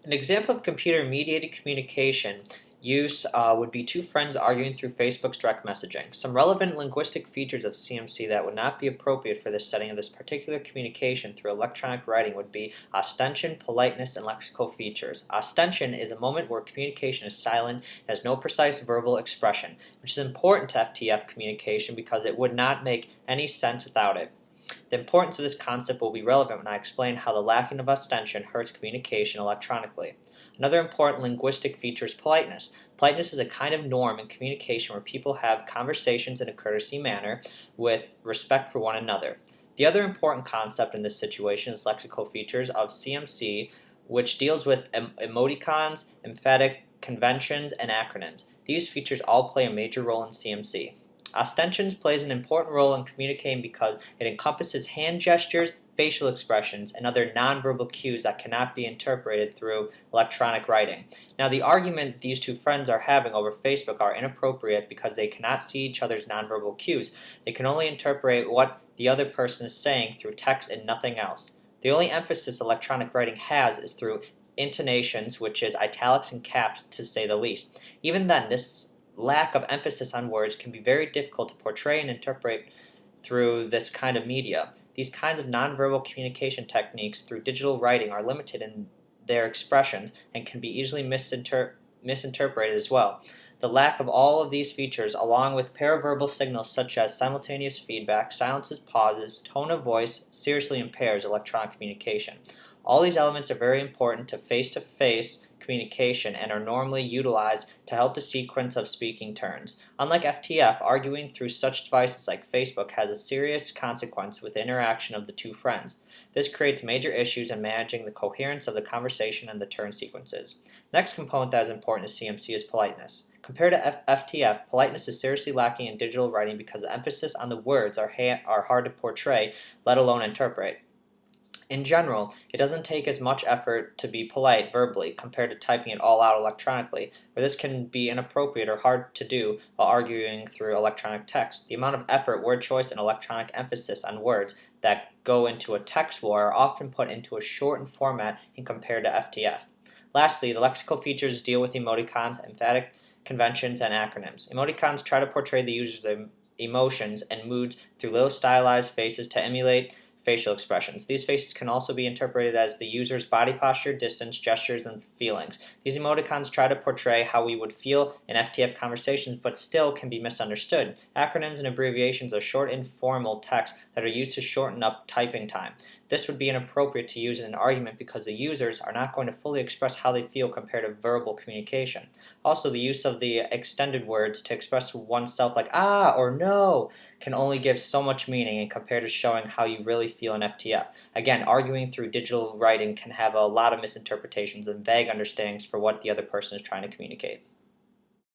An example of computer-mediated communication use would be two friends arguing through Facebook's direct messaging. Some relevant linguistic features of CMC that would not be appropriate for this setting of this particular communication through electronic writing would be ostension, politeness, and lexical features. Ostension is a moment where communication is silent and has no precise verbal expression, which is important to FTF communication because it would not make any sense without it. The importance of this concept will be relevant when I explain how the lacking of ostension hurts communication electronically. Another important linguistic feature is politeness. Politeness is a kind of norm in communication where people have conversations in a courtesy manner with respect for one another. The other important concept in this situation is lexical features of CMC, which deals with emoticons, emphatic conventions, and acronyms. These features all play a major role in CMC. Ostensions plays an important role in communicating because it encompasses hand gestures, facial expressions, and other nonverbal cues that cannot be interpreted through electronic writing. Now, the argument these two friends are having over Facebook are inappropriate because they cannot see each other's nonverbal cues. They can only interpret what the other person is saying through text and nothing else. The only emphasis electronic writing has is through intonations, which is italics and caps to say the least. Even then, this lack of emphasis on words can be very difficult to portray and interpret through this kind of media. These kinds of nonverbal communication techniques through digital writing are limited in their expressions and can be easily misinterpreted as well. The lack of all of these features, along with paraverbal signals such as simultaneous feedback, silences, pauses, tone of voice, seriously impairs electronic communication. All these elements are very important to face-to-face communication and are normally utilized to help the sequence of speaking turns. Unlike FTF, arguing through such devices like Facebook has a serious consequence with the interaction of the two friends. This creates major issues in managing the coherence of the conversation and the turn sequences. The next component that is important to CMC is politeness. Compared to FTF, politeness is seriously lacking in digital writing because the emphasis on the words are hard to portray, let alone interpret. In general, it doesn't take as much effort to be polite verbally compared to typing it all out electronically, where this can be inappropriate or hard to do while arguing through electronic text. The amount of effort, word choice, and electronic emphasis on words that go into a text war are often put into a shortened format in compared to FTF. Lastly, the lexical features deal with emoticons, emphatic conventions, and acronyms. Emoticons try to portray the user's emotions and moods through little stylized faces to emulate facial expressions. These faces can also be interpreted as the user's body posture, distance, gestures, and feelings. These emoticons try to portray how we would feel in FTF conversations, but still can be misunderstood. Acronyms and abbreviations are short, informal texts that are used to shorten up typing time. This would be inappropriate to use in an argument because the users are not going to fully express how they feel compared to verbal communication. Also, the use of the extended words to express oneself like ah or no can only give so much meaning and compared to showing how you really feel in FTF. Again, arguing through digital writing can have a lot of misinterpretations and vague understandings for what the other person is trying to communicate.